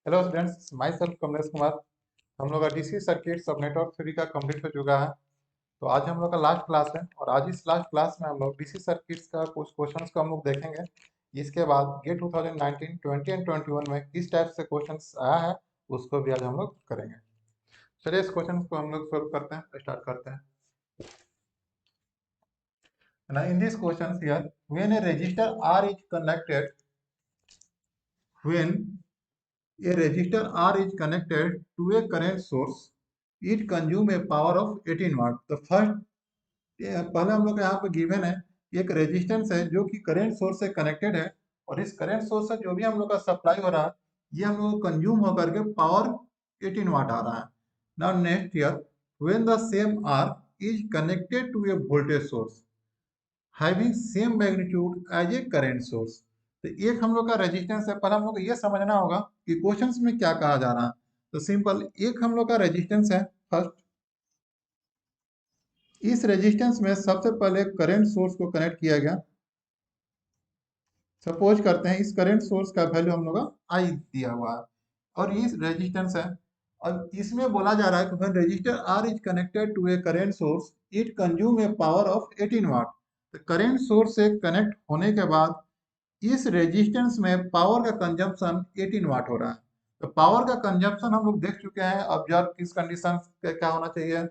Hello students, my self Kamlesh Kumar. हम लोग का डीसी सर्किट सब नेटवर्क थ्योरी का कंप्लीट हो चुका है। तो आज हम लोग का लास्ट क्लास है और आज इस लास्ट क्लास में हम लोग डीसी सर्किट्स का कुछ क्वेश्चंस को हम लोग देखेंगे। इसके बाद गेट 2019 20 एंड 21 में किस टाइप से क्वेश्चंस आया है उसको भी आज हम लोग करेंगे। चलिए इस क्वेश्चन को हम लोग सॉल्व करते हैं, स्टार्ट करते हैं। Now in this question here, when a resistor R is connected, when a resistor R is connected to a current source, it consume a power of 18 watt. The first पहले हम लोग यहाँ पे given है एक resistance है जो कि करंट सोर्स से कनेक्टेड है और इस करंट सोर्स से जो भी हम लोग का सप्लाई हो रहा है ये हम लोग कंज्यूम होकर के पावर 18 वाट आ रहा है। Now next year when the same R is connected to a voltage source having same magnitude as a current source. तो एक हम लोग का रेजिस्टेंस है, पहले हम लोग को ये समझना होगा कि क्वेश्चंस में क्या कहा जा रहा है। तो सिंपल एक हम लोग का रेजिस्टेंस है। फर्स्ट इस रेजिस्टेंस में सबसे पहले करंट सोर्स को कनेक्ट किया गया। सपोज करते हैं इस करंट सोर्स का वैल्यू हम लोग का आई दिया हुआ है और इस रेजिस्टेंस है और इसमें बोला जा रहा है कि when resistor R is connected to a current source it consume a power of 18 watt. तो करंट सोर्स से कनेक्ट होने के बाद इस रेजिस्टेंस में पावर का कंजम्पशन 18 वाट हो रहा है। तो पावर का कंजम्पशन हम लोग देख चुके हैं। ऑब्जर्व किस कंडीशन पे क्या होना चाहिए,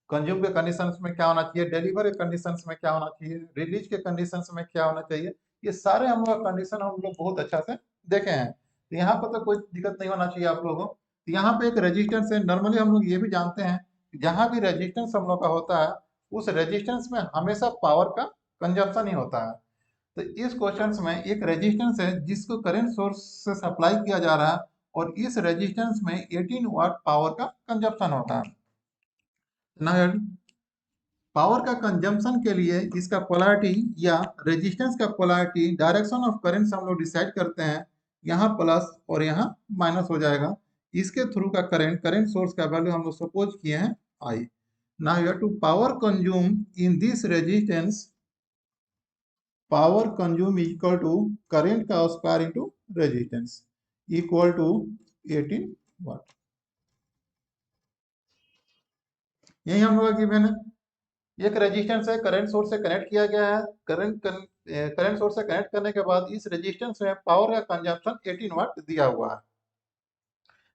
कंज्यूम के कंडीशंस में क्या होना चाहिए, डिलीवर के कंडीशंस में क्या होना चाहिए, रिलीज के कंडीशंस में क्या होना चाहिए। ये सारे हम लोग कंडीशन हम लोग बहुत अच्छा से देखे हैं। तो यहाँ पर तो कोई दिक्कत नहीं होना चाहिए आप लोगों को। तो यहाँ पे एक रेजिस्टेंस है। नॉर्मली हम लोग ये भी जानते हैं कि जहाँ भी रेजिस्टेंस हम लोग का होता है उस रेजिस्टेंस में हमेशा पावर का कंजप्शन ही होता है। तो इस क्वेश्चन में एक रेजिस्टेंस है जिसको करंट सोर्स से सप्लाई किया जा रहा है और इस रेजिस्टेंस में 18 वाट पावर का कंजप्शन होता है। पावर का कंजम्पशन के लिए इसका पोलैरिटी या रेजिस्टेंस का पोलैरिटी डायरेक्शन ऑफ करंट हम लोग डिसाइड करते हैं। यहाँ प्लस और यहाँ माइनस हो जाएगा। इसके थ्रू का करंट सोर्स का वैल्यू हम लोग सपोज किए हैं I. Now you have to power consume in this resistance, power consume equal to current का square into resistance equal to 18 watt. यही हम लोग गिवन है। एक रेजिस्टेंस है, करंट सोर्स से कनेक्ट किया गया है। करंट सोर्स से कनेक्ट करने के बाद इस रेजिस्टेंस में पावर का कंजप्शन 18 वाट दिया हुआ है।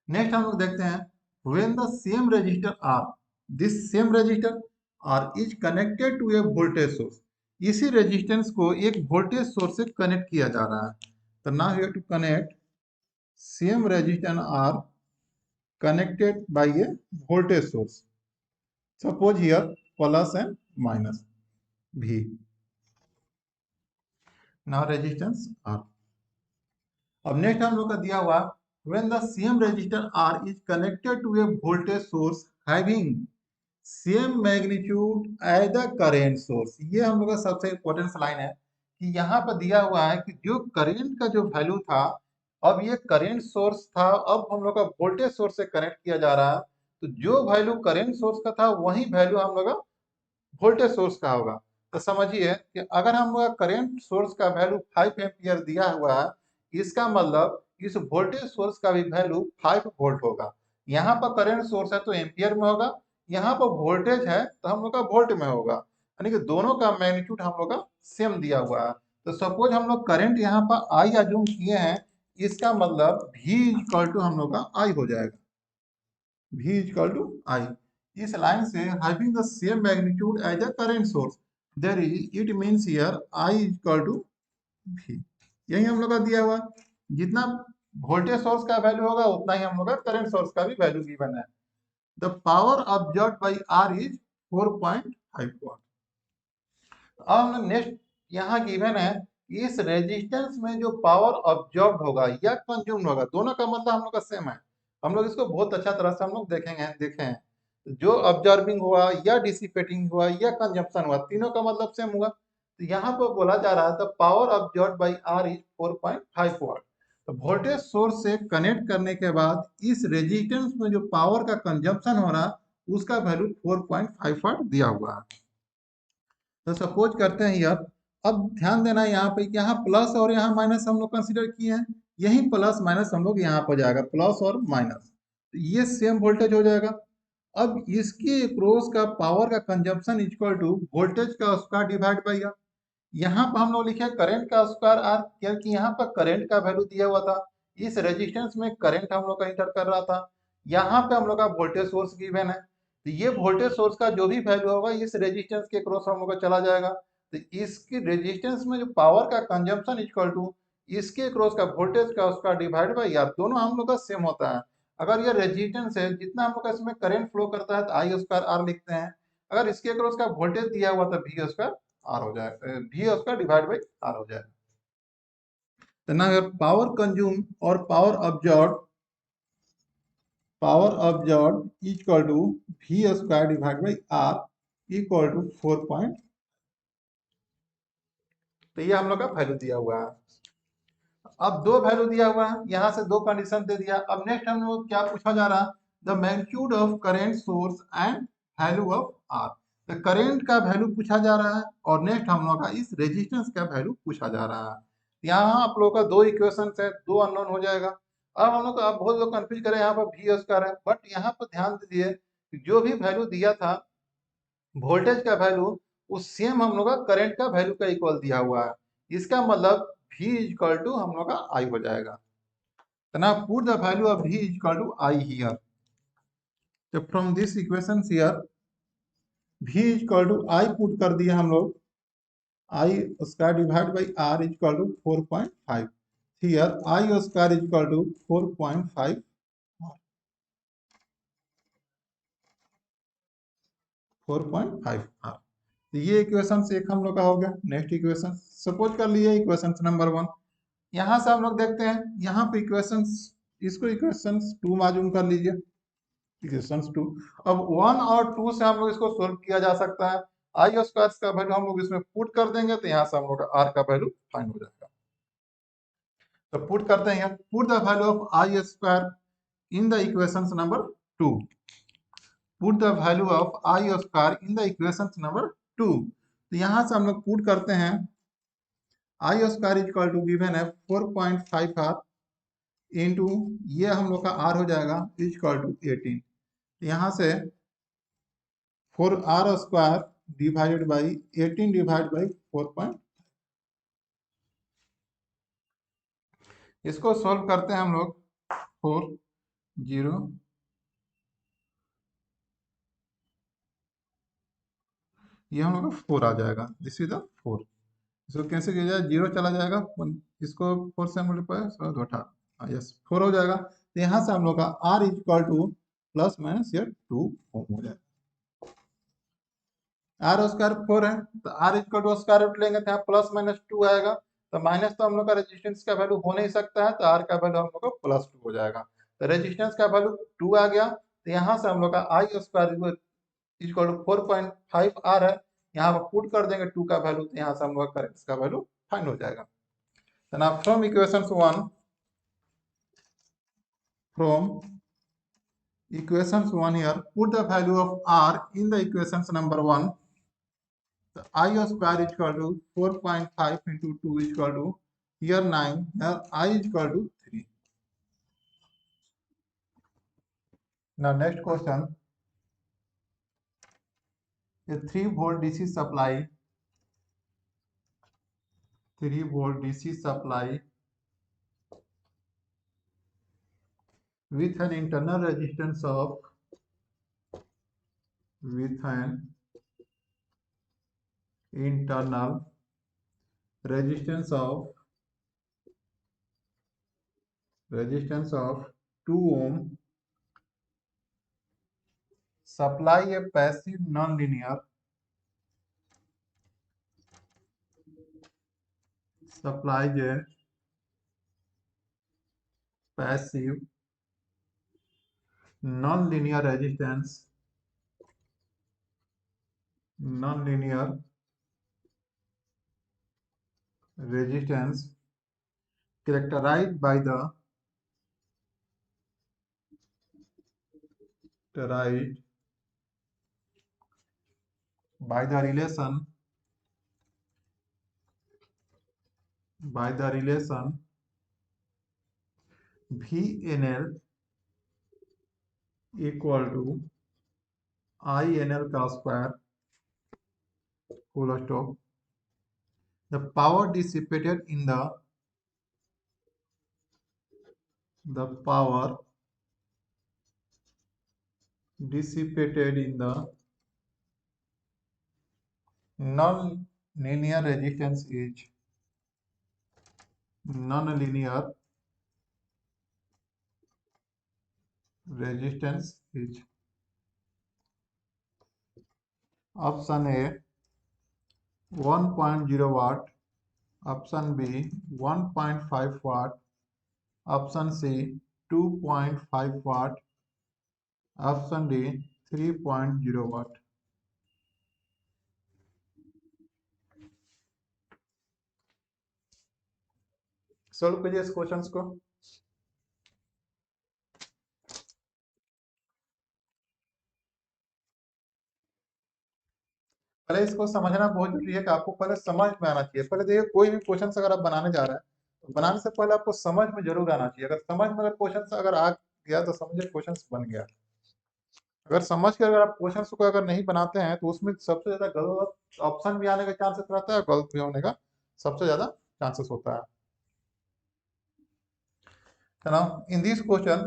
नेक्स्ट हम लोग देखते हैं when the same resistor R, this same resistor R is connected to a voltage source. इसी रेजिस्टेंस को एक वोल्टेज सोर्स से कनेक्ट किया जा रहा है। तो now you have to connect same resistance R connected by a voltage source, suppose here plus and minus V। Now resistance R। अब नेक्स्ट हम लोग का दिया हुआ when the same resistor R is connected to a voltage source having same magnitude as the current source. ये हम लोग का सबसे इंपॉर्टेंट लाइन है कि यहाँ पर दिया हुआ है कि जो करंट का जो वैल्यू था, अब ये करंट सोर्स था, अब हम लोग का वोल्टेज सोर्स से कनेक्ट किया जा रहा है। तो जो वैल्यू करंट सोर्स का था वही वैल्यू हम लोग का वोल्टेज सोर्स का होगा। तो समझिए कि अगर हम करंट सोर्स का वैल्यू 5 एम्पियर दिया हुआ है, इसका मतलब इस वोल्टेज सोर्स का भी वैल्यू 5 वोल्ट होगा। यहाँ पर करंट सोर्स है तो एम्पियर में होगा, यहाँ पर वोल्टेज है तो हम लोग का वोल्ट में होगा, यानी कि दोनों का मैग्नीट्यूड हम लोग का सेम दिया हुआ है। तो सपोज हम लोग करंट यहाँ पर आई अज्यूम किए हैं, इसका मतलब V इक्वल टू हम लोग का आई हो जाएगा। V इक्वल टू आई। इस लाइन से having the same magnitude as the current source, there is it means here I equal to V। यही हम लोग का दिया हुआ, जितना वोल्टेज सोर्स का वैल्यू होगा उतना ही हम लोग का करंट सोर्स का भी वैल्यू गिवन है। The power observed bye R is 4.5 वाट। अब नेक्स्ट यहाँ गिवन है इस रेजिस्टेंस में जो पावर ऑब्जर्व्ड होगा या कंज्यूम्ड होगा, दोनों का मतलब हम लोग का सेम है। हम लोग इसको बहुत अच्छा तरह से हम लोग देखे हैं। जो ऑब्जर्विंग हुआ या डिसिपेटिंग हुआ या कंजम्पशन हुआ, तीनों का मतलब सेम हुआ। तो यहाँ पर बोला जा रहा था power observed by R is 4.5 watt. तो वोल्टेज सोर्स से कनेक्ट करने के बाद इस रेजिस्टेंस में जो पावर का कंजम्पशन हो रहा उसका वैल्यू 4.5 वाट दिया हुआ है। तो सपोज करते हैं यार अब ध्यान देना यहाँ पे, यहाँ प्लस और यहाँ माइनस हम लोग कंसिडर किए हैं, यही प्लस माइनस हम लोग यहाँ पर जाएगा, प्लस और माइनस, तो ये सेम वोल्टेज हो जाएगा। अब इसके क्रॉस का पावर का कंजम्पशन इक्वल टू वोल्टेज का स्क्वायर डिवाइड बाई आर। यहाँ पर हम लोग लिखे करंट का स्क्वायर आर, क्योंकि यहाँ पर करंट का वैल्यू दिया हुआ था, इस रेजिस्टेंस में करंट हम लोग का इंटर कर रहा था, यहाँ पे हम लोग का वोल्टेज सोर्स गिवन है, तो ये वोल्टेज सोर्स का जो भी वैल्यू होगा इस रेजिस्टेंस के क्रॉस हम लोग का चला जाएगा, तो इसकी रेजिस्टेंस में जो पावर का कंजम्पशन इक्वल टू इसके क्रॉस का वोल्टेज का उसका डिवाइड बाई आर, दोनों हम लोग का सेम होता है। अगर ये रेजिस्टेंस है, जितना हम लोग का इसमें करंट फ्लो करता है तो आई स्क्वायर आर लिखते हैं, अगर इसके क्रॉस का वोल्टेज दिया हुआ तो वी स्क्वायर आर हो जाएगा, V square divide by R हो जाएगा। तो ना पावर कंज्यूम और power observe equal to V square divide by R equal to 4 तो ये हम लोग का वैल्यू दिया हुआ है। अब दो वैल्यू दिया हुआ है, यहाँ से दो कंडीशन दे दिया। अब नेक्स्ट हम लोग क्या पूछा जा रहा है, the magnitude of current source and value of R. तो करेंट का वैल्यू पूछा जा रहा है और नेक्स्ट हम लोग का इस रेजिस्टेंस का वैल्यू पूछा जा रहा है। यहाँ आप लोग का दो इक्वेशन है, दो अननोन हो जाएगा। अब हम लोग आप बहुत लोग कंफ्यूज करें, यहाँ पर वी स्क्वायर है, बट यहाँ पर ध्यान दीजिए जो भी वैल्यू दिया था वोल्टेज का वैल्यू, उस सेम हम लोग का करंट का वैल्यू का इक्वल दिया हुआ है, इसका मतलब V इक्वल टू हम लोग का I हो जाएगा। तो now put the value of V equal to I here. So from this equation here V equal to I put कर दिया हम लोग, I square divided by R equal to 4.5. Here I square equal to 4.5 4.5 तो ये equation एक हम लोग का हो गया। नेक्स्ट इक्वेशन सपोज कर लिए इक्वेशन नंबर 1, यहाँ से हम लोग देखते हैं, यहाँ पे इक्वेशन, इसको इक्वेशन 2 मालूम कर लीजिए, इक्वेशन 2। अब 1 और 2 से हम लोग इसको सोल्व किया जा सकता है, आई स्क्वायर का वैल्यू हम लोग इसमें पुट कर देंगे तो यहाँ से हम लोग का आर का वैल्यू फाइंड हो जाएगा। तो पुट करते हैं, put the value of I square in the equation number 2, put the value of I square in the equation number 2। तो यहाँ से हम लोग पुट करते हैं, I square equal to given है 4.5 आर इंटू ये हम लोग का आर हो जाएगा इक्वल टू 18। यहाँ से 4 R square divided by 18 divide by 4. इसको सॉल्व करते हैं हम लोग, 4 0 ये हम लोग का 4 आ जाएगा, दिस इज द 4। इसको कैसे किया जाए, 0 चला जाएगा, इसको 4 से मल्टीप्लाई घटा, यस 4 हो जाएगा। तो यहाँ से हम लोग का R equal to plus minus ये 2 ओम हो जाएगा। आर स्क्वायर 4 है तो R equal to square root लेंगे तो यहाँ प्लस माइनस 2 आएगा, तो माइनस तो हम लोग का रेजिस्टेंस का वैल्यू हो नहीं सकता है, तो आर का वैल्यू हम लोग का प्लस 2 हो जाएगा। तो रेजिस्टेंस का वैल्यू 2 आ गया, तो यहाँ से हम लोग का आई स्क्वायर इक्वल टू 4.5 आर है, यहाँ पर पुट कर देंगे 2 का वैल्यू, तो यहाँ से हम लोग का करंट का वैल्यू फाइंड हो जाएगा। तो now from equation 1, from equations 1 here, put the value of r in the equations number 1. So I square is equal to 4.5 into 2 is equal to here 9, here I is equal to 3. Now next question, a 3-volt DC supply, 3-volt DC supply with an internal resistance of, with an internal resistance of 2 ohm, supply a passive non-linear, supplies a passive non-linear resistance, non-linear resistance characterized by the relation by the relation VNL equal to INL का square full stop. The power dissipated in the power dissipated in the non-linear resistance is non-linear resistance is option A 1.0 watt, option B 1.5 watt, option C 2.5 watt, option D 3.0 watt. Solve कीजिए इस questions को। पहले इसको समझना बहुत जरूरी है कि आपको पहले समझ में आना चाहिए। पहले देखिए कोई भी क्वेश्चन अगर आप बनाने जा रहे हैं तो बनाने से पहले आपको समझ में जरूर आना चाहिए। अगर समझ में अगर क्वेश्चन अगर आ गया तो समझिए क्वेश्चन बन गया। अगर समझ के अगर आप क्वेश्चन को अगर नहीं बनाते हैं तो उसमें सबसे ज्यादा गलत ऑप्शन भी आने का चांसेस रहता है, गलत भी होने का सबसे ज्यादा चांसेस होता है। Now, in this question,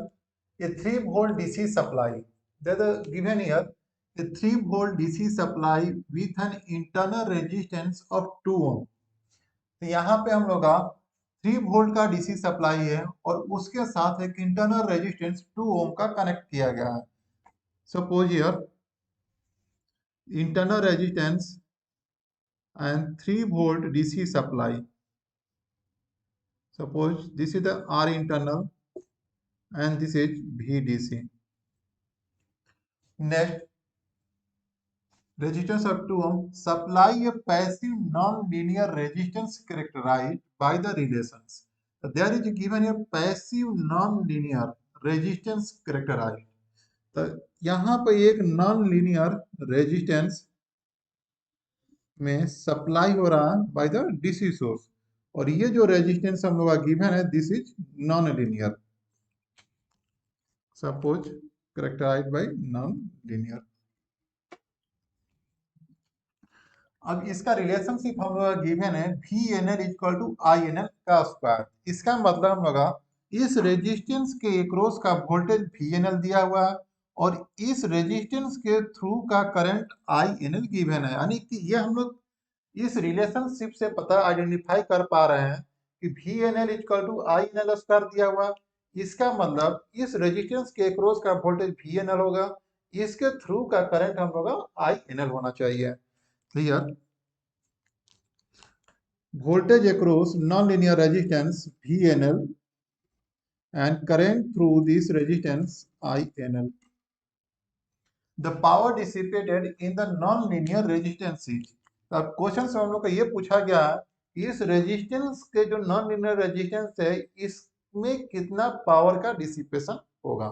a 3-volt DC supply, there is given here a 3-volt DC supply with an internal resistance of 2 ohm. तो यहाँ पे हम लोग का 3 वोल्ट का डीसी सप्लाई है और उसके साथ एक इंटरनल रेजिस्टेंस 2 ओम का कनेक्ट किया गया है। Suppose here internal resistance and 3 volt DC supply. Suppose this is the R internal and this is VDC. Next, resistance of 2 ohm supply a passive non-linear resistance characterized by the relations. So there is given a passive non-linear resistance characterized. तो यहाँ पे एक non linear resistance में supply हो रहा है by the DC source और ये जो रेजिस्टेंस हम लोग का गिवन है this is non linear. Suppose characterized by non-linear. अब इसका रिलेशनशिप हम लोग गिवन है VNL इक्वल टू INL का स्क्वायर। इसका मतलब हम लोग इस रेजिस्टेंस के अक्रॉस का वोल्टेज VNL दिया हुआ है और इस रेजिस्टेंस के थ्रू का करंट INL गिवन है, यानी कि ये हम लोग इस रिलेशनशिप से पता आइडेंटिफाई कर पा रहे हैं कि VNL equal to INL square दिया हुआ। इसका मतलब इस रेजिस्टेंस के अक्रॉस का वोल्टेज VNL होगा, इसके थ्रू का करंट हम लोग INL होना चाहिए। Clear? Voltage across non-linear resistance VNL and current through this resistance INL. The power dissipated in the non-linear resistance is. अब क्वेश्चन से हम लोग को ये पूछा गया है इस रेजिस्टेंस के जो नॉन लीनियर रेजिस्टेंस है इसमें कितना पावर का डिसिपेशन होगा।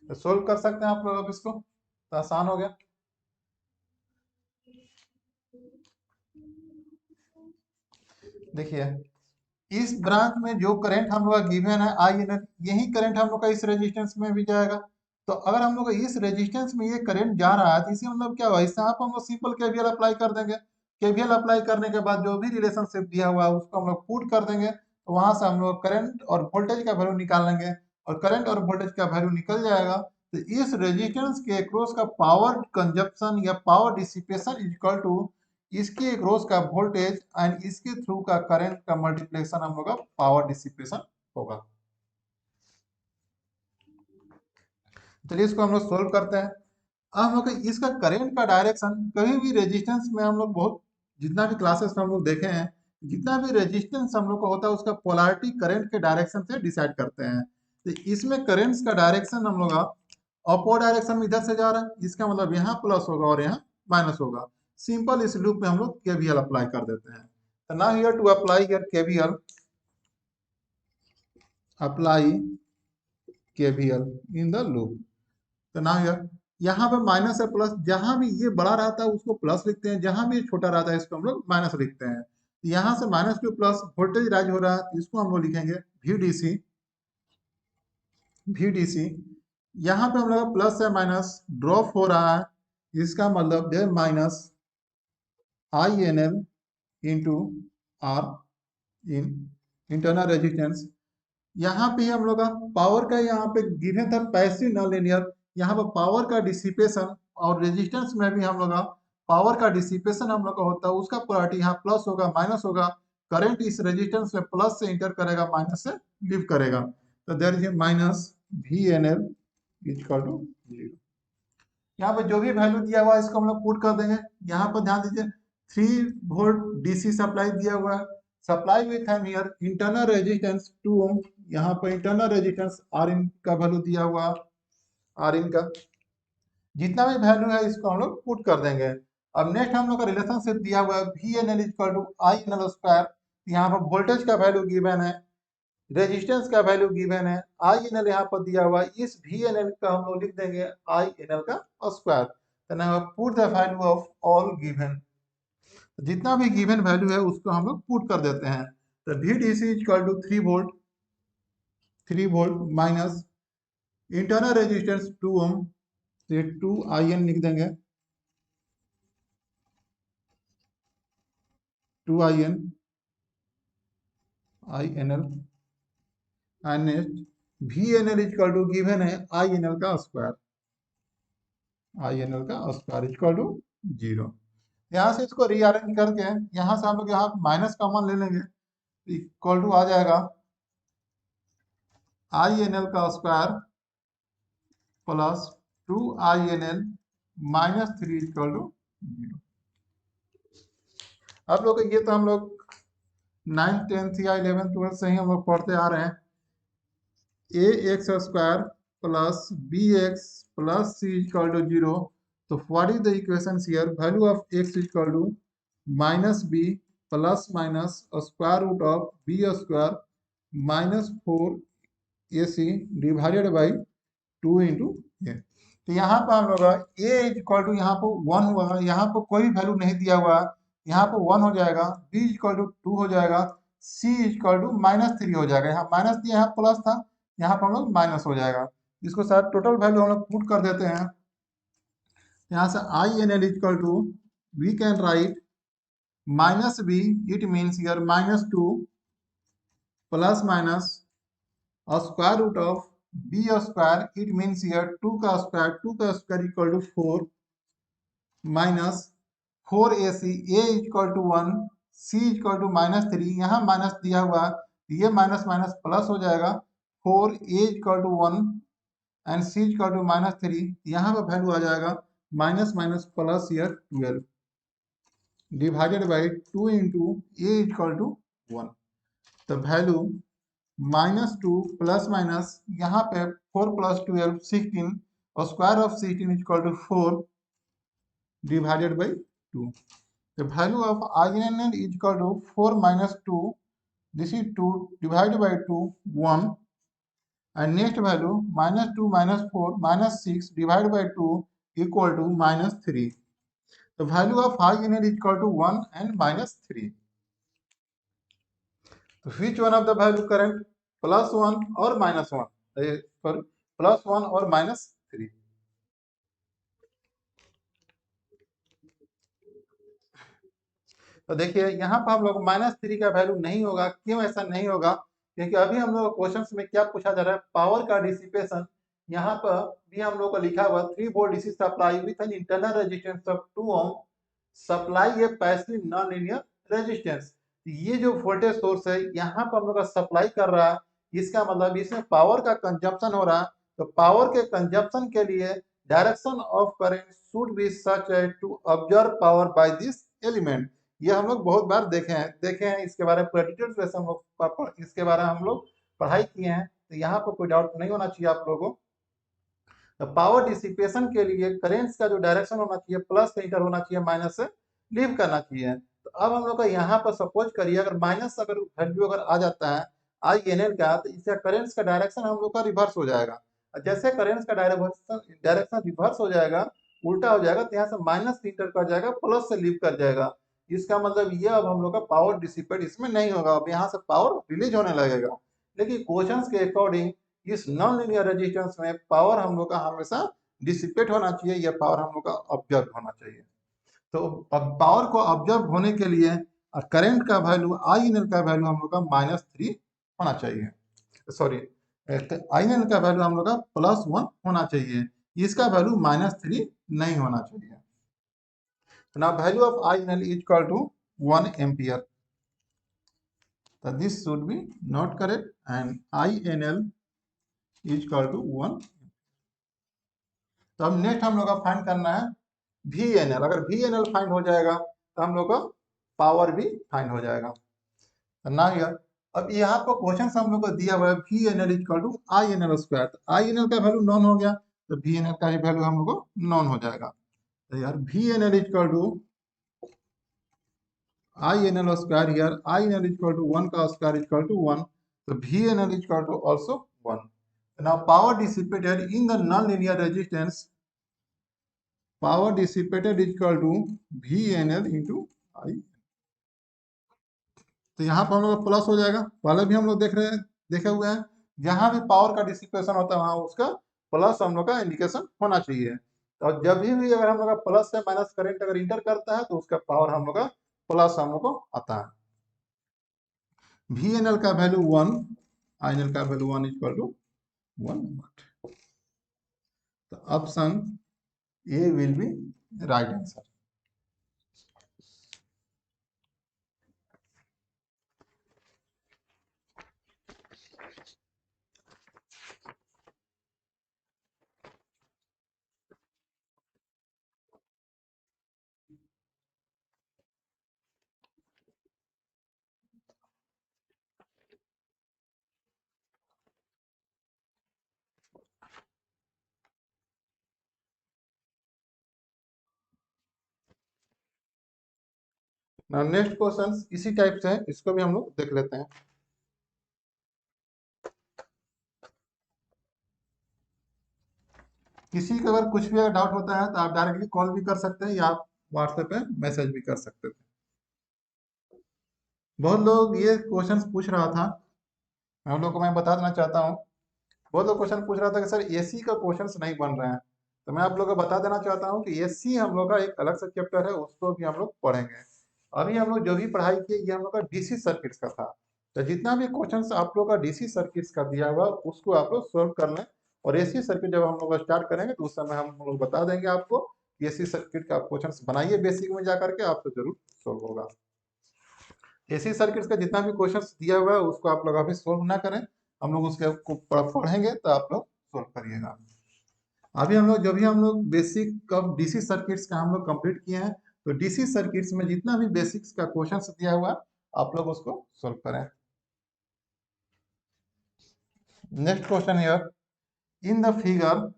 तो सोल्व कर सकते हैं आप लोग अब इसको, तो आसान हो गया। देखिए इस ब्रांच में जो करंट हम लोग गिवन है INL, यही करंट हम लोग का इस रेजिस्टेंस में भी जाएगा। तो अगर हम लोग इस रेजिस्टेंस में ये करंट जा रहा है तो इसी मतलब क्या हुआ, इससे आप हम लोग सिंपल केवीएल अप्लाई कर देंगे। केवीएल अप्लाई करने के बाद जो भी रिलेशनशिप दिया हुआ है उसको हम लोग पुट कर देंगे, तो वहां से हम लोग करंट और वोल्टेज का वैल्यू निकाल लेंगे और करंट और वोल्टेज का वैल्यू निकल जाएगा। तो इस रेजिस्टेंस के अक्रॉस का पावर कंजप्शन या पावर डिसिपेशन इक्वल टू इसके अक्रॉस का वोल्टेज एंड इसके थ्रू का करंट का मल्टीप्लिकेशन हम लोग का पावर डिसिपेशन होगा। चलिए इसको हम लोग सोल्व करते हैं। अब हम लोग इसका करंट का डायरेक्शन कभी भी रेजिस्टेंस में हम लोग बहुत जितना भी क्लासेस में हम लोग देखे हैं जितना भी रेजिस्टेंस हम लोग का होता है उसका पोलैरिटी करंट के डायरेक्शन से डिसाइड करते हैं। तो इसमें करंट्स का डायरेक्शन हम लोग अपवर्ड डायरेक्शन में इधर से जा रहा है, इसका मतलब यहाँ प्लस होगा और यहाँ माइनस होगा। सिंपल इस लूप में हम लोग केवीएल अप्लाई कर देते हैं। तो now here to apply here KVL, apply KVL in the loop. तो नाउ हियर यहाँ पे माइनस है प्लस, जहां भी ये बड़ा रहता है उसको प्लस लिखते हैं, जहां भी ये छोटा रहता है इसको हम लोग माइनस लिखते हैं। यहाँ से minus two plus voltage rise हो रहा है, इसको हम लोग लिखेंगे VDC। VDC यहाँ पे हम लोग प्लस है माइनस ड्रॉप हो रहा है, इसका मतलब है minus INL into R in internal resistance. यहाँ पे हम लोग का पावर का यहाँ पे गिवन था पैसिव नॉन लीनियर, यहाँ पर पावर का डिसिपेशन और रेजिस्टेंस में भी हम लोग का पावर का डिसिपेशन हम लोग का होता है, उसका पोलैरिटी यहाँ प्लस होगा माइनस होगा, करंट इस रेजिस्टेंस में प्लस से इंटर करेगा माइनस से लीव करेगा, तो there is minus VNL equal to 0। यहाँ पे जो भी वैल्यू दिया हुआ है इसको हम लोग पुट कर देंगे। यहाँ पर ध्यान दीजिए 3 वोल्ट DC सप्लाई दिया हुआ है, supply with N here internal resistance 2 ओम, यहाँ पर इंटरनल रेजिस्टेंस Rin का वैल्यू दिया हुआ, Rin का जितना भी वैल्यू है इसको हम लोग पुट कर देंगे। अब नेक्स्ट हम लोग का रिलेशनशिप दिया हुआ है VNL equal to INL square, यहाँ पर वोल्टेज का वैल्यू गिवन है, रेजिस्टेंस का वैल्यू गिवन है, INL यहाँ पर दिया हुआ है, इस VNL का हम लोग लिख देंगे INL का स्क्वायर, तो now put the value of all given, जितना भी गिवन वैल्यू है उसको हम लोग पुट कर देते हैं। तो VDC equal to 3 volt minus internal resistance 2 ohm, तो 2 IN लिख देंगे, 2 INL and next VNL equal to given है INL का स्क्वायर, INL का स्क्वायर इक्वल टू 0। यहाँ से इसको रीअरेंज करके यहाँ से हम लोग यहाँ माइनस कॉमन ले लेंगे, इक्वल टू आ जाएगा INL का square plus 2 INL minus 3 equal to 0। अब लोग ये तो हम लोग 9th 10th या 11th 12th से ही हम लोग पढ़ते आ रहे हैं, AX square plus BX plus C equal to 0, तो what is the equation here, value of X equal to minus B plus minus square root of B square minus 4AC divided by 2 into a. तो यहाँ पर हम लोग A equal to यहाँ पर 1 हुआ, यहाँ पर कोई वैल्यू नहीं दिया हुआ, यहाँ पर 1 हो जाएगा, B इक्वल टू 2 हो जाएगा, C इक्वल टू माइनस 3 हो जाएगा, यहाँ माइनस दिया यहाँ प्लस था, यहाँ पर हम लोग माइनस हो जाएगा, इसको साथ टोटल वैल्यू हम लोग पुट कर देते हैं। यहाँ से INL equal to we can write minus B, it means here minus 2 plus minus square root of B square, it means here 2 का square equal to 4 minus 4AC, A equal to 1, C equal to minus 3, यहाँ minus दिया हुआ ये minus minus plus हो जाएगा, 4A equal to 1 and C equal to minus 3, यहाँ पर value आ जाएगा minus minus plus here 12 divided by 2 into A equal to 1, तो वैल्यू माइनस 2 प्लस माइनस यहाँ पे 4 प्लस 12 16 और square of 16 equal to 4 divided by 2. The value of INL is equal to 4 minus 2. This is 2 divided by 2, 1. And next value minus 2 minus 4 minus 6 divided by 2 equal to minus 3. The value of INL is equal to 1 and minus 3. So which one of the value correct? Plus 1 or minus 1? Sorry, plus 1 or minus 3. तो देखिए यहाँ पर हम लोग minus 3 का value नहीं होगा, क्यों ऐसा नहीं होगा, क्योंकि अभी हम लोग क्वेश्चंस में क्या पूछा जा रहा है, पावर का डिसिपेशन। यहाँ पर भी हम लोग को लिखा हुआ 3 volt DC supply with an internal resistance of 2 ohm supply a passive non linear resistance. ये जो वोल्टेज सोर्स है यहाँ पर हम लोग का सप्लाई कर रहा है, इसका मतलब इसमें पावर का कंजप्शन हो रहा है, तो पावर के कंजप्शन के लिए direction of current should be such as to observe power by this element. ये हम लोग बहुत बार देखे हैं इसके बारे में डिटेल्स, वैसे हम लोग इसके बारे में हम लोग पढ़ाई किए हैं, तो यहाँ पर कोई डाउट नहीं होना चाहिए आप लोगों को। पावर डिसिपेशन के लिए करेंट्स का जो डायरेक्शन होना चाहिए प्लस से इंटर होना चाहिए, माइनस से लीव करना चाहिए। तो अब हम लोग का यहाँ पर सपोज करिए अगर माइनस वैल्यू अगर आ जाता है INL का, तो इसका करेंट्स का डायरेक्शन हम लोग का रिवर्स हो जाएगा, जैसे करेंट का डायरेक्शन रिवर्स हो जाएगा, उल्टा हो जाएगा, तो यहाँ से माइनस से इंटर कर जाएगा, प्लस से लीव कर जाएगा। इसका मतलब ये अब हम लोग का पावर डिसिपेट इसमें नहीं होगा, अब यहाँ से पावर रिलीज होने लगेगा। लेकिन क्वेश्चंस के अकॉर्डिंग इस नॉन लीनियर रेजिस्टेंस में पावर हम लोग का हमेशा डिसिपेट होना चाहिए, या पावर हम लोग का ऑब्जर्व होना चाहिए। तो अब पावर को ऑब्जर्व होने के लिए करंट का वैल्यू आई एन एल का वैल्यू हम लोग का -3 होना चाहिए, सॉरी आई एन एल का वैल्यू हम लोग का +1 होना चाहिए, इसका वैल्यू -3 नहीं होना चाहिए। Now value of I N L is equal to 1 ampere, तो this should be not correct, and I N L is equal to 1। तो अब नेक्स्ट हम लोग का फाइंड करना है वी एन एल। अगर वी एन एल फाइंड हो जाएगा तो हम लोग का पावर भी फाइंड हो जाएगा ना यार। अब यहाँ पर क्वेश्चन हम लोग को दिया हुआ है V N L equal to I N L square, तो आई एन एल का वैल्यू नॉन हो गया, तो वी एन एल का वैल्यू हम लोग को नॉन हो जाएगा। तो यार V N L equal to I N L square, यार I N L equal to 1 का स्क्वायर इक्वल टू 1, तो V N L equal to also 1। now power dissipated in the non-linear resistance, power dissipated is equal to VNL into I। तो यहाँ पर हम लोग plus हो जाएगा, पहले भी हम लोग देखे हुए हैं, जहां भी पावर का डिसिपेशन होता है वहां उसका प्लस हम लोग का इंडिकेशन होना चाहिए। और जब भी अगर हम लोग का प्लस से माइनस करंट अगर इंटर करता है तो उसका पावर हम लोग का प्लस हम लोग को आता है। VNL का वैल्यू 1, INL का वैल्यू 1 इक्वल टू 1। तो option A will be right answer. Next question इसी टाइप से है, इसको भी हम लोग देख लेते हैं। किसी का अगर कुछ भी अगर डाउट होता है तो आप डायरेक्टली कॉल भी कर सकते हैं, या आप व्हाट्सएप पे मैसेज भी कर सकते थे। बहुत लोग ये क्वेश्चन पूछ रहा था, हम लोग को मैं बता देना चाहता हूँ। बहुत लोग क्वेश्चन पूछ रहा था कि सर एसी का क्वेश्चन नहीं बन रहे हैं, तो मैं आप लोग को बता देना चाहता हूँ कि एसी हम लोग का एक अलग से चैप्टर है, उसको भी हम लोग पढ़ेंगे। अभी हम लोग जो भी पढ़ाई किए ये हम लोग का डीसी सर्किट्स का था, तो जितना भी क्वेश्चन आप लोग का डीसी सर्किट्स का दिया हुआ उसको आप लोग सोल्व कर लें, और एसी सर्किट जब हम लोग स्टार्ट करेंगे तो उस समय हम लोग बता देंगे आपको कि एसी सर्किट का क्वेश्चन बनाइए, बेसिक में जा करके आपको जरूर सोल्व होगा। एसी सर्किट्स का जितना भी क्वेश्चन दिया हुआ है उसको आप लोग अभी सोल्व ना करें, हम लोग उसके पढ़ेंगे तो आप लोग सोल्व करिएगा। अभी हम लोग जो भी हम लोग बेसिक ऑफ डीसी सर्किट्स का हम लोग कंप्लीट किए हैं, तो डीसी सर्किट्स में जितना भी बेसिक्स का क्वेश्चन दिया हुआ आप लोग उसको सोल्व करें। Next question here, in the figure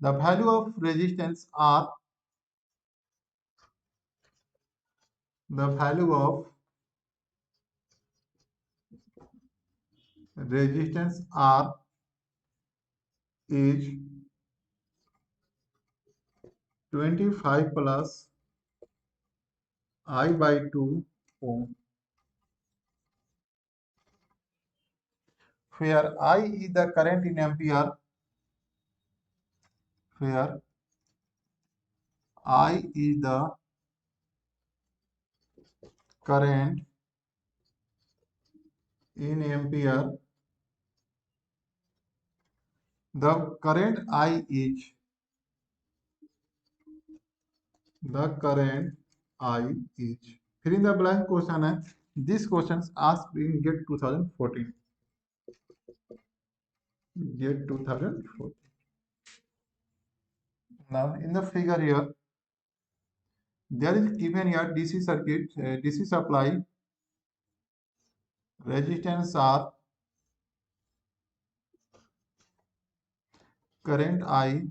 the value of resistance R, the value of resistance R is 25 plus I by 2 ohm, where I is the current in ampere, where I is the current in ampere, the current I is fill in the blank question है, this question asked in GATE 2014, GATE 2014. Now in the figure here there is given here DC circuit, DC supply, resistance R, current I,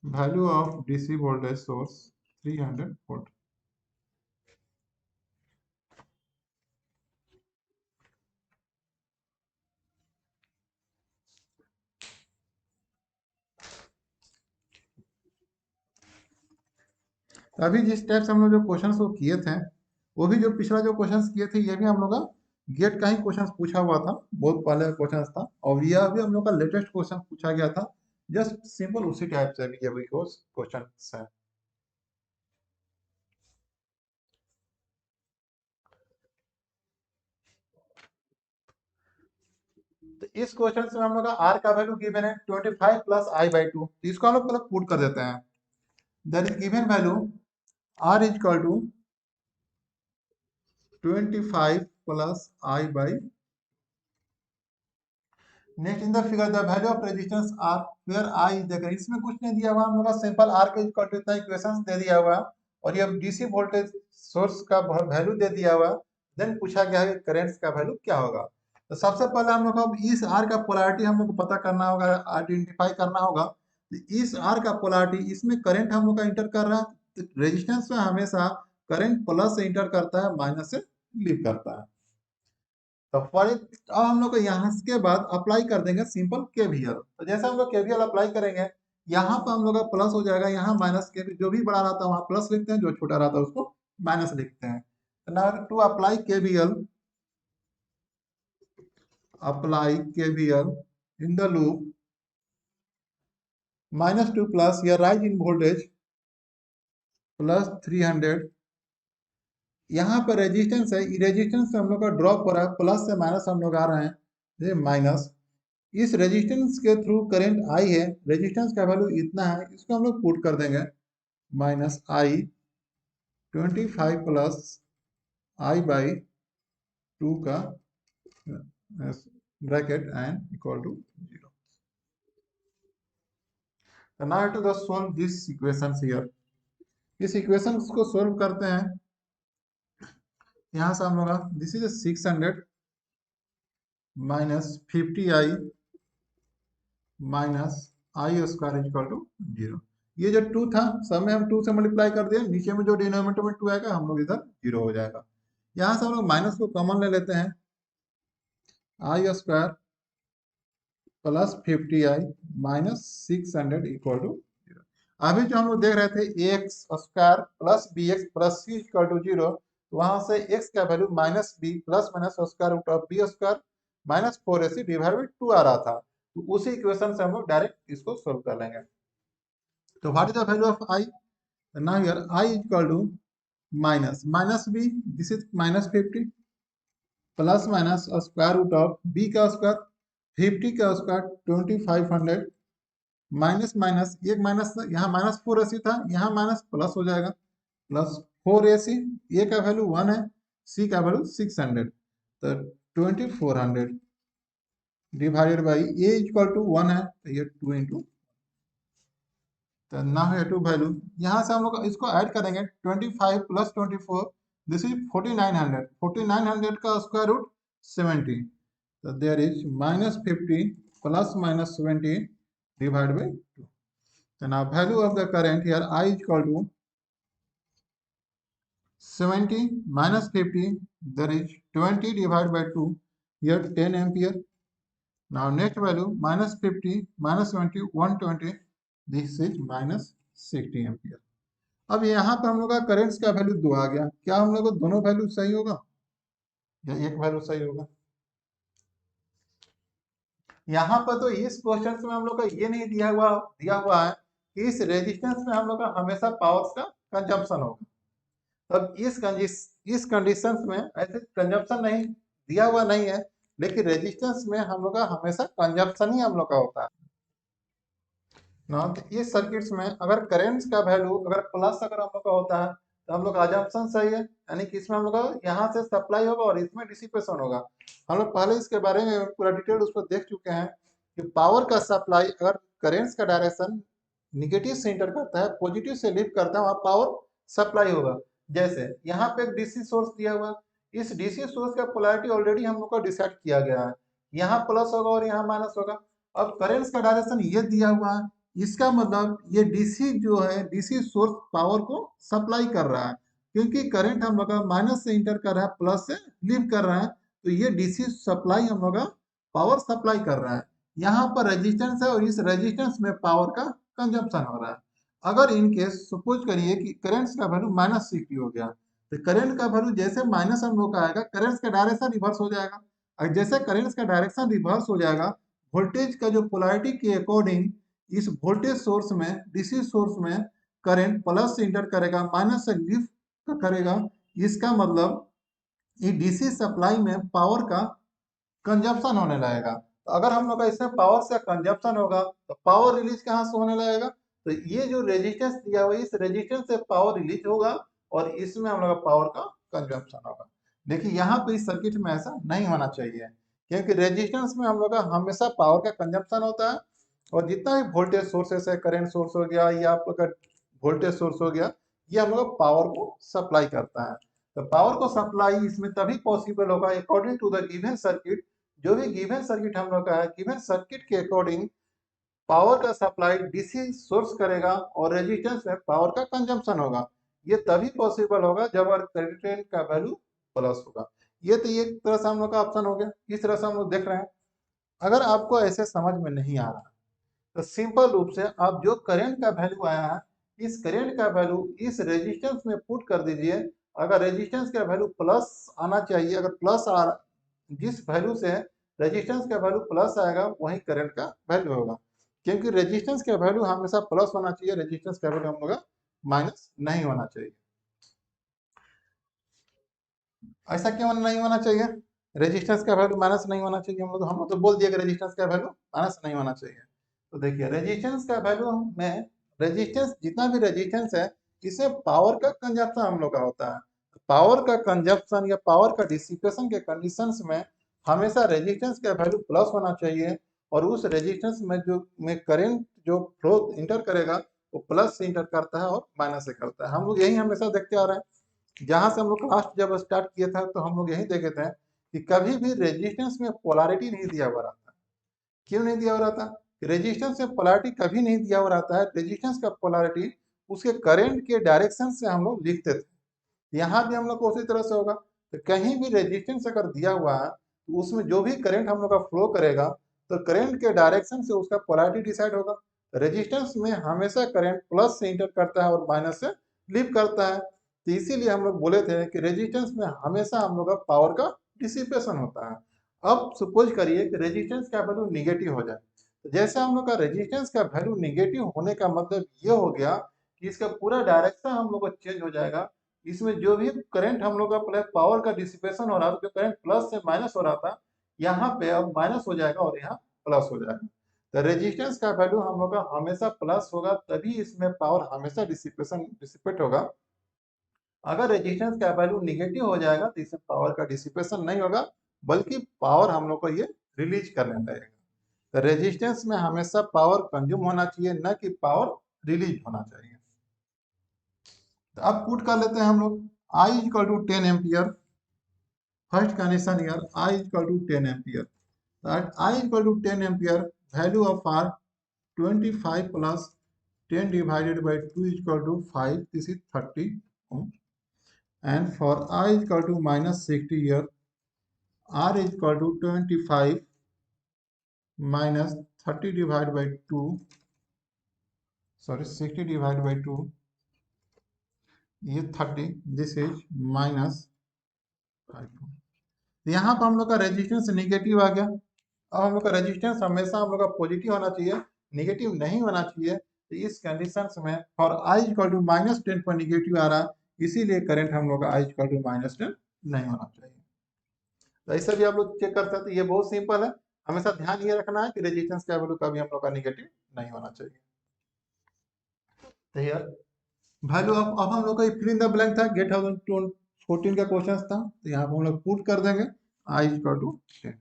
value of DC voltage source 300 volt. तो अभी जिस type से हम लोग जो question को किए थे, वो भी जो पिछला जो क्वेश्चन किए थे, ये भी हम लोग का गेट का ही क्वेश्चन पूछा हुआ था, बहुत पहले क्वेश्चन था, और यह भी हम लोग का लेटेस्ट क्वेश्चन पूछा गया था, जस्ट सिंपल उसी टाइप से ये भी क्वेश्चन है। तो इस क्वेश्चन में हम लोग का आर का वैल्यू गिवन है 25 प्लस आई बाई 2, तो इसको हम लोग पहले पुट कर देते हैं। That is given value R is equal to 25 plus I by. Next in the figure the value of resistance R where I is the, इसमें कुछ नहीं दिया हुआ, हम लोग का सिंपल आर के इक्वल टू इतना इक्वेशंस दे दिया हुआ, और ये डीसी वोल्टेज सोर्स का वैल्यू दे दिया हुआ। देन पूछा गया है करंट्स का वैल्यू क्या होगा। तो सबसे पहले हम लोग को इस आर का पोलैरिटी हम लोग को पता करना होगा, आइडेंटिफाई करना होगा। तो इस आर का पोलैरिटी, इसमें करंट हम लोग का इंटर कर रहा है, तो रेजिस्टेंस में हमेशा करंट प्लस से इंटर करता है, माइनस से लीव करता है। तो फॉर अब हम लोग को यहाँ के बाद अप्लाई कर देंगे सिंपल केवीएल। तो जैसे हम लोग केवीएल अप्लाई करेंगे, यहाँ पर हम लोग का प्लस हो जाएगा, यहाँ माइनस के, जो भी बड़ा रहता है वहाँ प्लस लिखते हैं, जो छोटा रहता है उसको माइनस लिखते हैं। Now to apply KVL, apply KVL in the loop -2 plus या राइज इन वोल्टेज प्लस 300। यहाँ पर रेजिस्टेंस है, रेजिस्टेंस से हम लोग का ड्रॉप हो रहा है, प्लस से माइनस हम लोग आ रहे हैं, ये माइनस। इस रेजिस्टेंस के थ्रू करंट आई है, रेजिस्टेंस का वैल्यू इतना है, इसको हम लोग पुट कर देंगे minus I 25 plus I by 2 का ब्रैकेट एंड इक्वल टू 0। तो now to the solve this equations here. इस इक्वेशंस को सॉल्व करते हैं। यहाँ से हम लोग this is 600 minus 50i minus I square equal to 0। ये जो 2 था, सब में हम 2 से मल्टीप्लाई कर दिया, नीचे में जो डिनोमिनेटर में 2 आएगा, हम लोग इधर 0 हो जाएगा। यहाँ से हम लोग माइनस को कॉमन ले लेते हैं, I square plus 50i minus 600 equal to 0। अभी जो हम लोग देख रहे थे X square plus B X plus C equal to 0, तो वहां से एक्स का value minus B plus minus square root of B square minus 4ac divide by 2 आ रहा था, तो उसी इक्वेशन से हम लोग डायरेक्ट इसको सोल्व कर लेंगे। तो what is the value of I? Now here I equal to minus minus B, this is minus 50 plus minus square root of B का स्क्वायर 50 का स्क्वायर 2500 माइनस माइनस एक माइनस, यहाँ माइनस 4ac था, यहाँ minus plus हो जाएगा, plus 4ac, ए का value 1 है, सी का वैल्यू 600, तो 2400 divided by A equal to 1 है, तो ये 2 इंटू, तो ना है 2 वैल्यू। यहाँ से हम लोग इसको ऐड करेंगे, 25 प्लस 24, दिस इज 4900, 4900 का square root 70, so there is minus 50 plus minus 70 divided by 2. So now value of the current here I is equal to 70 minus 50, there is 20 divided by 2, here 10 ampere. Now next value minus 50 minus 70 120, this is minus 60 ampere. अब यहाँ पे हम लोग का currents का value 2 आ गया, क्या हम लोग को दोनों वैल्यू सही होगा या एक वैल्यू सही होगा? यहाँ पर तो इस क्वेश्चन में हम लोग का ये नहीं दिया हुआ है कि इस रेजिस्टेंस में हम लोग का हमेशा पावर्स का कंजम्पशन होगा। तब इस कंडीशंस में ऐसे कंजम्पशन नहीं दिया हुआ नहीं है, लेकिन रेजिस्टेंस में हम लोग का हमेशा कंजम्पशन ही हम लोग का होता है ना। तो इस सर्किट्स में अगर करेंट्स का वैल्यू अगर प्लस अगर हम लोग का होता है, तो हम लोग का अजम्पशन सही है, यानी कि इसमें हम लोग का यहाँ से सप्लाई होगा और इसमें डिसिपेशन होगा। हम लोग पहले इसके बारे में पूरा डिटेल उसको देख चुके हैं कि पावर का सप्लाई अगर करेंट्स का डायरेक्शन निगेटिव से इंटर करता है, पॉजिटिव से लिफ्ट करता है, वहाँ पावर सप्लाई होगा। जैसे यहाँ पे एक डीसी सोर्स दिया हुआ, इस डीसी सोर्स का पोलैरिटी ऑलरेडी हम लोग को डिसाइड किया गया है, यहाँ प्लस होगा और यहाँ माइनस होगा। अब करेंट्स का डायरेक्शन ये दिया हुआ है, इसका मतलब ये डीसी जो है, डीसी सोर्स पावर को सप्लाई कर रहा है, क्योंकि करंट हम लोग का माइनस से इंटर कर रहा है, प्लस से लीव कर रहा है, तो ये डीसी सप्लाई हम लोग का पावर सप्लाई कर रहा है। यहाँ पर रेजिस्टेंस है और इस रेजिस्टेंस में पावर का कंजम्पशन हो रहा है। अगर इन केस सपोज करिए कि करंट का वैल्यू -60 हो गया, तो करंट का वैल्यू जैसे माइनस हम लोग का आएगा, करंट का डायरेक्शन रिवर्स हो जाएगा। और जैसे करंट का डायरेक्शन रिवर्स हो जाएगा, वोल्टेज का जो पोलैरिटी के अकॉर्डिंग इस वोल्टेज सोर्स में, डीसी सोर्स में करंट प्लस से इंटर करेगा, माइनस से लिफ्ट करेगा। इसका मतलब ये डीसी सप्लाई में पावर का कंजप्शन होने लगेगा। तो अगर हम लोग का इसमें पावर से कंजप्शन होगा तो पावर रिलीज कहाँ से होने लगेगा, तो ये जो रेजिस्टेंस दिया हुआ है इस रेजिस्टेंस से पावर रिलीज होगा और इसमें हम लोग का पावर का कंजप्शन होगा। देखिए यहाँ पे इस सर्किट में ऐसा नहीं होना चाहिए, क्योंकि रेजिस्टेंस में हम लोग का हमेशा पावर का कंजप्शन होता है। और जितना भी वोल्टेज सोर्सेस है, करंट सोर्स हो गया या आप लोग का वोल्टेज सोर्स हो गया, ये हम लोग पावर को सप्लाई करता है। तो पावर को सप्लाई इसमें तभी पॉसिबल होगा according to the given circuit. जो भी गिवन सर्किट हम लोग का है, गिवन सर्किट के अकॉर्डिंग पावर का सप्लाई डीसी सोर्स करेगा और रेजिस्टेंस में पावर का कंजम्पशन होगा। ये तभी पॉसिबल होगा जब करंट का वैल्यू प्लस होगा। ये तो एक तरह से हम लोग का ऑप्शन हो गया। इस तरह से हम लोग देख रहे हैं। अगर आपको ऐसे समझ में नहीं आ रहा तो सिंपल रूप से आप जो करंट का वैल्यू आया है, इस करंट का वैल्यू इस रेजिस्टेंस में पुट कर दीजिए। अगर रेजिस्टेंस का वैल्यू प्लस आना चाहिए, अगर प्लस आ जिस वैल्यू से रेजिस्टेंस का वैल्यू प्लस आएगा वही करंट का वैल्यू होगा, क्योंकि रेजिस्टेंस का वैल्यू हमेशा प्लस होना चाहिए, रेजिस्टेंस का वैल्यू हम लोग माइनस नहीं होना चाहिए। ऐसा क्यों नहीं होना चाहिए? रेजिस्टेंस का वैल्यू माइनस नहीं होना चाहिए। हम लोग तो बोल दिया कि रेजिस्टेंस का वैल्यू माइनस नहीं होना चाहिए। तो देखिए रेजिस्टेंस का वैल्यू में, रेजिस्टेंस जितना भी रेजिस्टेंस है इसमें पावर का कंजप्शन हम लोग का होता है। पावर का कंजप्शन या पावर का डिसिपेशन के कंडीशंस में हमेशा रेजिस्टेंस का वैल्यू प्लस होना चाहिए और उस रेजिस्टेंस में जो करंट जो फ्लो इंटर करेगा वो प्लस से इंटर करता है और माइनस से करता है। हम लोग यही हमेशा देखते आ रहे हैं। जहां से हम लोग क्लास जब स्टार्ट किए थे तो हम लोग यही देखे थे कि कभी भी रेजिस्टेंस में पोलैरिटी नहीं दिया हुआ रहता। क्यों नहीं दिया हुआ रहता? रेजिस्टेंस में पोलैरिटी कभी नहीं दिया हुआ रहता है। रेजिस्टेंस का पोलैरिटी उसके करंट के डायरेक्शन से हम लोग लिखते थे। यहाँ भी हम लोग को उसी तरह से होगा। तो कहीं भी रेजिस्टेंस अगर दिया हुआ है तो उसमें जो भी करंट हम लोग का फ्लो करेगा तो करंट के डायरेक्शन से उसका पोलैरिटी डिसाइड होगा। रेजिस्टेंस में हमेशा करंट प्लस से इंटर करता है और माइनस से लीव करता है। तो इसीलिए हम लोग बोले थे कि रेजिस्टेंस में हमेशा हम लोग का पावर का डिसिपेशन होता है। अब सपोज करिए कि रेजिस्टेंस का वैल्यू निगेटिव हो जाए, तो जैसे हम लोग का रेजिस्टेंस का वैल्यू निगेटिव होने का मतलब ये हो गया कि इसका पूरा डायरेक्शन हम लोग का चेंज हो जाएगा। इसमें जो भी करंट हम लोग का प्लस पावर का डिसिपेशन हो रहा था, जो करंट प्लस से माइनस हो रहा था, यहाँ पे अब माइनस हो जाएगा और यहाँ प्लस हो जाएगा। तो रेजिस्टेंस का वैल्यू हम लोग का हमेशा प्लस होगा, तभी इसमें पावर हमेशा डिसिपेट होगा। अगर रेजिस्टेंस का वैल्यू निगेटिव हो जाएगा तो इसमें पावर का डिसिपेशन नहीं होगा, बल्कि पावर हम लोग को ये रिलीज करने लगेगा। तो रेजिस्टेंस में हमेशा पावर कंज्यूम होना चाहिए, न कि पावर रिलीज होना चाहिए। तो अब पुट कर लेते हैं हम लोग I equal to 10 ampere. First condition here I equal to 10 ampere. I equal to 10 ampere, value of R 25 प्लस 10 divided by 2 equal to 5, this is 30 ohm. And for I is equal to minus 60 here, R is equal to 25 minus 30 divided by 2, sorry 60 divided by 2, ये 30, this is minus 5. यहाँ पर हम लोग का resistance negative आ गया। अब हम लोग का रेजिस्टेंस हमेशा हम लोग का पॉजिटिव होना चाहिए, नेगेटिव नहीं होना चाहिए। तो इस कंडीशन में और I इक्वल टू -10 पर नेगेटिव आ रहा है, इसीलिए करंट हम लोग का I इक्वल टू -10 नहीं होना चाहिए। तो ऐसा भी आप लोग चेक कर सकते हैं। ये बहुत सिंपल है। हमेशा ध्यान ये रखना है कि रेजिस्टेंस का वैल्यू कभी हम लोग का नेगेटिव नहीं होना चाहिए। तो यार वैल्यू अब हम लोग का फिल इन द ब्लैंक था, 2014 का क्वेश्चन था, तो यहाँ पर हम लोग पुट कर देंगे I इक्वल टू 10।